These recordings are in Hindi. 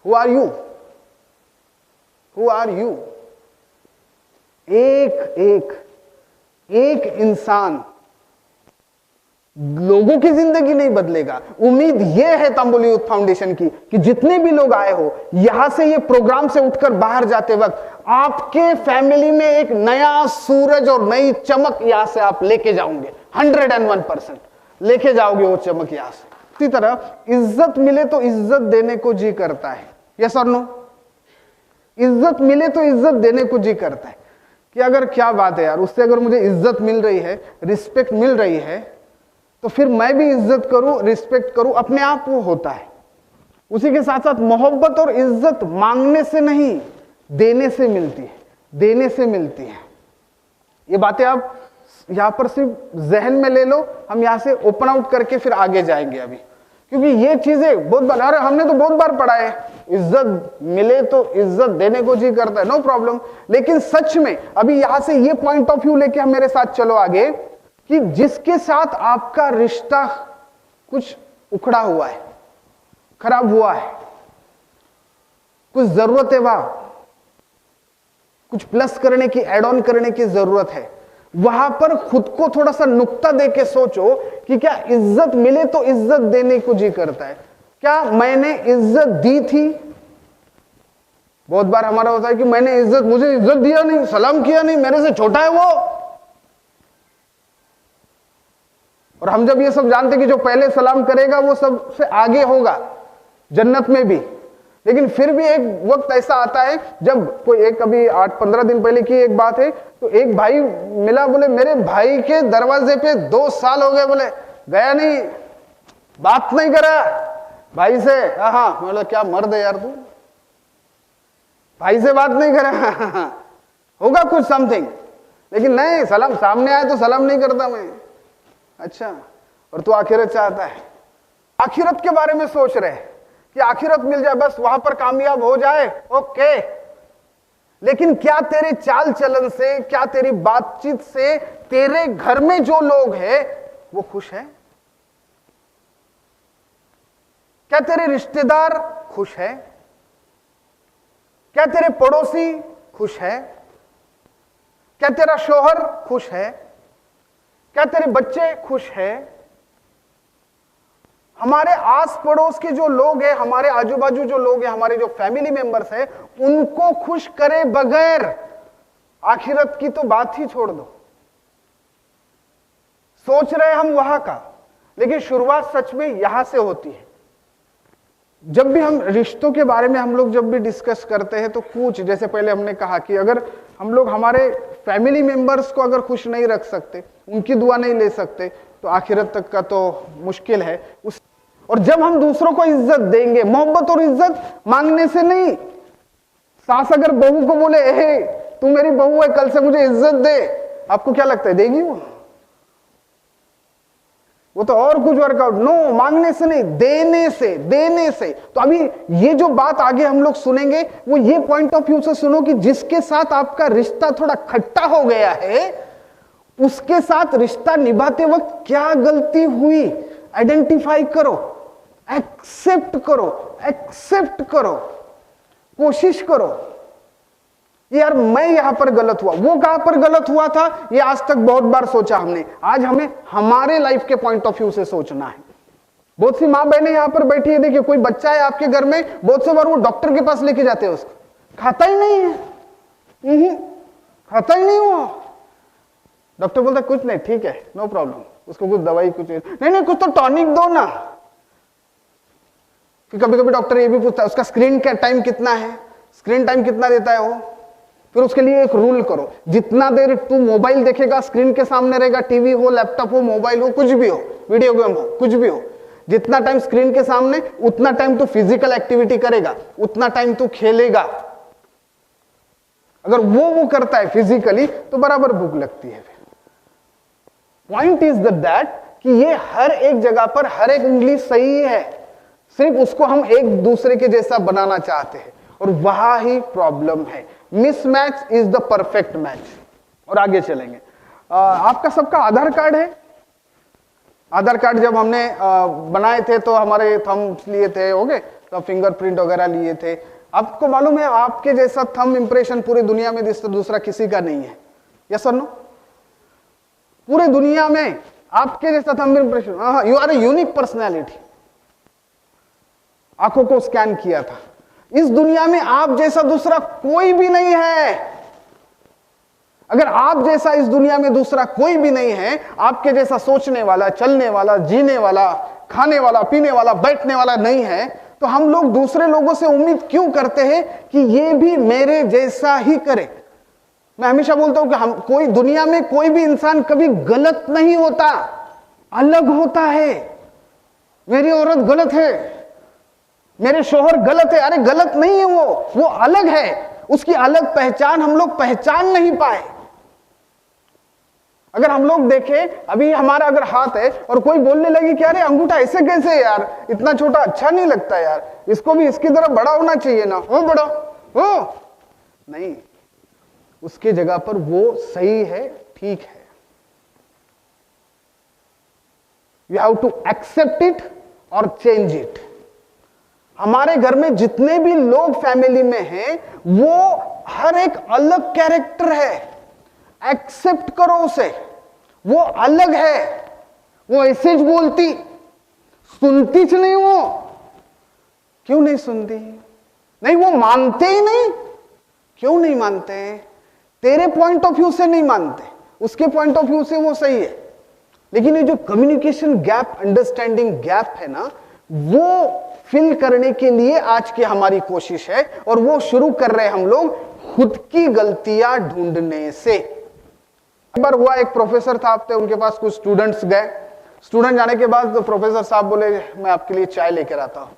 Who are you? Who are you? एक इंसान लोगों की जिंदगी नहीं बदलेगा। उम्मीद यह है तांबुल यूथ फाउंडेशन की कि जितने भी लोग आए हो यहां से, ये प्रोग्राम से उठकर बाहर जाते वक्त आपके फैमिली में एक नया सूरज और नई चमक यहां से आप लेके जाओगे। 101% लेके जाओगे वो चमक यहां से। इसी तरह इज्जत मिले तो इज्जत देने को जी करता है। यस और नो? इज्जत मिले तो इज्जत देने को जी करता है कि अगर क्या बात है यार, उससे अगर मुझे इज्जत मिल रही है, रिस्पेक्ट मिल रही है, तो फिर मैं भी इज्जत करूं, रिस्पेक्ट करूं, अपने आप वो होता है। उसी के साथ साथ मोहब्बत और इज्जत मांगने से नहीं, देने से मिलती है, देने से मिलती है। ये बातें आप यहां पर सिर्फ जहन में ले लो, हम यहां से ओपन आउट करके फिर आगे जाएंगे अभी, क्योंकि ये चीजें बहुत बार, अरे हमने तो बहुत बार पढ़ा है, इज्जत मिले तो इज्जत देने को जी करता है, नो प्रॉब्लम। लेकिन सच में अभी यहां से ये पॉइंट ऑफ व्यू लेके हम मेरे साथ चलो आगे, कि जिसके साथ आपका रिश्ता कुछ उखड़ा हुआ है, खराब हुआ है, कुछ जरूरत है, वहां कुछ प्लस करने की, एड ऑन करने की जरूरत है, वहां पर खुद को थोड़ा सा नुक्ता देके सोचो कि क्या इज्जत मिले तो इज्जत देने को जी करता है? क्या मैंने इज्जत दी थी? बहुत बार हमारा होता है कि मैंने मुझे इज्जत दिया नहीं, सलाम किया नहीं, मेरे से छोटा है वो। और हम जब ये सब जानते कि जो पहले सलाम करेगा वो सबसे आगे होगा जन्नत में भी, लेकिन फिर भी एक वक्त ऐसा आता है जब कोई एक, अभी 8-15 दिन पहले की एक बात है, तो एक भाई मिला, बोले मेरे भाई के दरवाजे पे 2 साल हो गए, बोले गया नहीं, बात नहीं करा भाई से। हाँ, बोला क्या मर्द है यार तू, भाई से बात नहीं करा। होगा कुछ समथिंग, लेकिन नहीं, सलाम सामने आए तो सलाम नहीं करता मैं। अच्छा, और तू आखिरत चाहता है, आखिरत के बारे में सोच रहे हैं कि आखिरत मिल जाए, बस वहां पर कामयाब हो जाए, ओके। लेकिन क्या तेरे चाल चलन से, क्या तेरी बातचीत से तेरे घर में जो लोग हैं वो खुश हैं? क्या तेरे रिश्तेदार खुश हैं? क्या तेरे पड़ोसी खुश है? क्या तेरा शौहर खुश है? क्या तेरे बच्चे खुश हैं? हमारे आस पड़ोस के जो लोग हैं, हमारे आजू बाजू जो लोग हैं, हमारे जो फैमिली मेंबर्स हैं, उनको खुश करे बगैर आखिरत की तो बात ही छोड़ दो। सोच रहे हम वहां का, लेकिन शुरुआत सच में यहां से होती है। जब भी हम रिश्तों के बारे में हम लोग जब भी डिस्कस करते हैं, तो कुछ, जैसे पहले हमने कहा कि अगर हम लोग हमारे फैमिली मेंबर्स को अगर खुश नहीं रख सकते, उनकी दुआ नहीं ले सकते, तो आखिरत तक का तो मुश्किल है। और जब हम दूसरों को इज्जत देंगे, मोहब्बत और इज्जत मांगने से नहीं। सास अगर बहू को बोले, ए तू मेरी बहू है, कल से मुझे इज्जत दे, आपको क्या लगता है देगी वो तो और कुछ वर्कआउट। नो, मांगने से नहीं, देने से, देने से। तो अभी ये जो बात आगे हम लोग सुनेंगे, वो ये पॉइंट ऑफ व्यू से सुनो कि जिसके साथ आपका रिश्ता थोड़ा खट्टा हो गया है, उसके साथ रिश्ता निभाते वक्त क्या गलती हुई, आइडेंटिफाई करो, एक्सेप्ट करो, एक्सेप्ट करो, कोशिश करो। यार मैं यहां पर गलत हुआ, वो कहां पर गलत हुआ था, ये आज तक बहुत बार सोचा हमने। आज हमें हमारे लाइफ के पॉइंट ऑफ व्यू से सोचना है। बहुत सी माँ बहनें यहां पर बैठी है, देखिए कोई बच्चा है आपके घर में, बहुत से बार वो डॉक्टर के पास लेके जाते हैं, उसको खाता ही नहीं है, खाता ही नहीं हुआ। डॉक्टर बोलता कुछ नहीं, ठीक है, नो प्रॉब्लम, उसको कुछ दवाई, कुछ नहीं, कुछ तो टॉनिक दो ना। कि कभी कभी डॉक्टर ये भी पूछता है उसका स्क्रीन का टाइम कितना है, स्क्रीन टाइम कितना देता है वो, फिर उसके लिए एक रूल करो, जितना देर तू मोबाइल देखेगा, स्क्रीन के सामने रहेगा, टीवी हो, लैपटॉप हो, मोबाइल हो, कुछ भी हो, वीडियो गेम हो, कुछ भी हो, जितना टाइम स्क्रीन के सामने, उतना टाइम तू फिजिकल एक्टिविटी करेगा, उतना टाइम तू खेलेगा। अगर वो करता है फिजिकली, तो बराबर भूख लगती है। पॉइंट इज दैट कि ये हर एक जगह पर हर एक उंगली सही है, सिर्फ उसको हम एक दूसरे के जैसा बनाना चाहते हैं, और वहां ही प्रॉब्लम है। Mismatch is the perfect match. और आगे चलेंगे। आपका सबका आधार कार्ड है? आधार कार्ड जब हमने बनाए थे तो हमारे थंब्स लिए थे, हो गए, तो फिंगरप्रिंट वगैरह लिए थे। आपको मालूम है आपके जैसा थंब इंप्रेशन पूरी दुनिया में दूसरा किसी का नहीं है। यस और नो? पूरे दुनिया में आपके जैसा thumb impression, you are a unique personality. आंखों को स्कैन किया था, इस दुनिया में आप जैसा दूसरा कोई भी नहीं है। अगर आप जैसा इस दुनिया में दूसरा कोई भी नहीं है, आपके जैसा सोचने वाला, चलने वाला, जीने वाला, खाने वाला, पीने वाला, बैठने वाला नहीं है, तो हम लोग दूसरे लोगों से उम्मीद क्यों करते हैं कि ये भी मेरे जैसा ही करे? मैं हमेशा बोलता हूं कि हम कोई दुनिया में कोई भी इंसान कभी गलत नहीं होता, अलग होता है। मेरी औरत गलत है, मेरे शोहर गलत है, अरे गलत नहीं है, वो अलग है। उसकी अलग पहचान हम लोग पहचान नहीं पाए। अगर हम लोग देखें, अभी हमारा अगर हाथ है और कोई बोलने लगे कि अरे अंगूठा ऐसे कैसे है यार, इतना छोटा अच्छा नहीं लगता यार, इसको भी इसकी तरह बड़ा होना चाहिए ना, हो बड़ा हो, नहीं, उसके जगह पर वो सही है, ठीक है। You have to accept it और चेंज इट। हमारे घर में जितने भी लोग फैमिली में हैं, वो हर एक अलग कैरेक्टर है। एक्सेप्ट करो उसे, वो अलग है। वो ऐसे ज बोलती, सुनती च नहीं, वो क्यों नहीं सुनती? नहीं, वो मानते ही नहीं। क्यों नहीं मानते? तेरे पॉइंट ऑफ व्यू से नहीं मानते, उसके पॉइंट ऑफ व्यू से वो सही है। लेकिन ये जो कम्युनिकेशन गैप, अंडरस्टैंडिंग गैप है ना, वो फिल करने के लिए आज की हमारी कोशिश है। और वो शुरू कर रहे हैं हम लोग खुद की गलतियां ढूंढने से। एक बार हुआ, एक प्रोफेसर साहब थे, उनके पास कुछ स्टूडेंट्स गए। स्टूडेंट जाने के बाद तो प्रोफेसर साहब बोले मैं आपके लिए चाय लेकर आता हूं।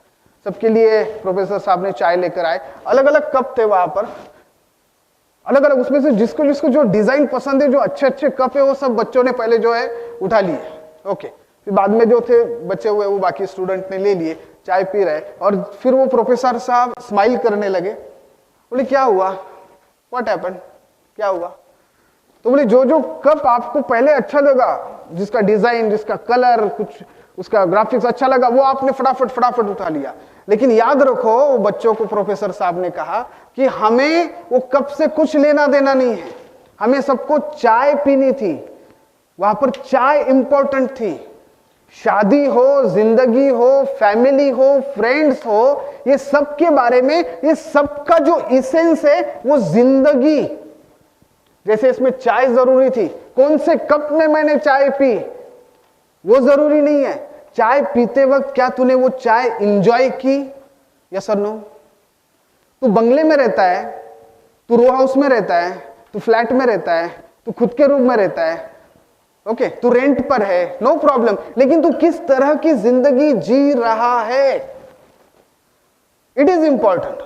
सबके लिए प्रोफेसर साहब ने चाय लेकर आए। अलग अलग कप थे वहां पर, अलग अलग, उसमें से जिसको जिसको जो डिजाइन पसंद है, जो अच्छे अच्छे कप है, वो सब बच्चों ने पहले जो है उठा लिए। ओके, फिर बाद में जो थे बचे हुए वो बाकी स्टूडेंट ने ले लिए, चाय पी रहे। और फिर वो प्रोफेसर साहब स्माइल करने लगे। बोले क्या हुआ, व्हाट हैपेंड, क्या हुआ? तो बोले जो जो कप आपको पहले अच्छा लगा, जिसका डिजाइन, जिसका कलर, कुछ उसका ग्राफिक्स अच्छा लगा, वो आपने फटाफट उठा लिया। लेकिन याद रखो, वो बच्चों को प्रोफेसर साहब ने कहा कि हमें वो कप से कुछ लेना देना नहीं है, हमें सबको चाय पीनी थी, वहां पर चाय इंपॉर्टेंट थी। शादी हो, जिंदगी हो, फैमिली हो, फ्रेंड्स हो, ये सब के बारे में, ये सब का जो इसेंस है वो जिंदगी। जैसे इसमें चाय जरूरी थी, कौन से कप में मैंने चाय पी वो जरूरी नहीं है। चाय पीते वक्त क्या तूने वो चाय एंजॉय की? यस और नो? तू बंगले में रहता है, तू रो हाउस में रहता है, तू फ्लैट में रहता है, तू खुद के रूम में रहता है, ओके, तू रेंट पर है, नो प्रॉब्लम, लेकिन तू किस तरह की जिंदगी जी रहा है, इट इज इंपॉर्टेंट।